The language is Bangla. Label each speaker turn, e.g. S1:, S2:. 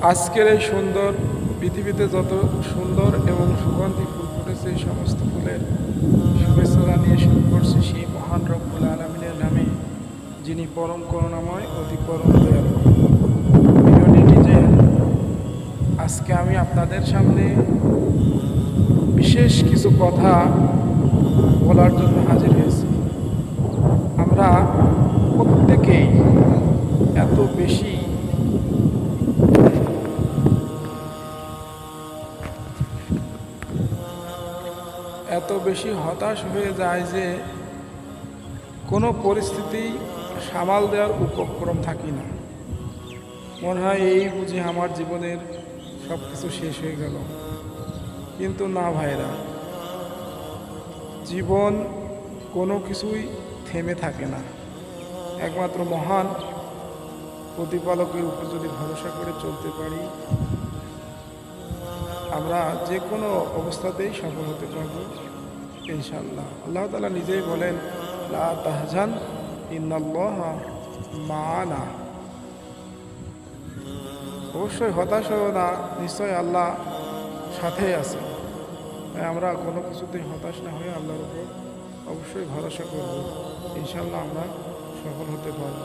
S1: আজকের এই সুন্দর পৃথিবীতে যত সুন্দর এবং সুগন্ধি ফুল ফুটেছে এই সমস্ত ফুলের শুভেচ্ছা জানিয়ে শুরু করছি সেই মহান রব্বুল আলামিনের নামে, যিনি পরম করুণাময় অতি পরম দয়ালু। যে আজকে আমি আপনাদের সামনে বিশেষ কিছু কথা বলার জন্য হাজির হয়েছি। আমরা প্রত্যেকেই এত বেশি হতাশ হয়ে যায় যে কোনো পরিস্থিতি সামাল দেওয়ার উপক্রম থাকি না। মনে হয় এই বুঝি আমার জীবনের সব কিছু শেষ হয়ে গেল। কিন্তু না ভাইরা, জীবন কোনো কিছুই থেমে থাকে না। একমাত্র মহান প্রতিপালকের উপর যদি ভরসা করে চলতে পারি, আমরা যে কোনো অবস্থাতেই সফল হতে পারব ইনশাআল্লাহ। আল্লাহ তাআলা নিজেই বলেন, লা তাহজান ইন্নাল্লাহা মা'ানা। অবশ্যই হতাশ হও না, নিশ্চয় আল্লাহ সাথে আছে। তাই আমরা কোনো কিছুতেই হতাশ না হয়ে আল্লাহর উপর অবশ্যই ভরসা করব, ইনশাআল্লাহ আমরা সফল হতে পারব।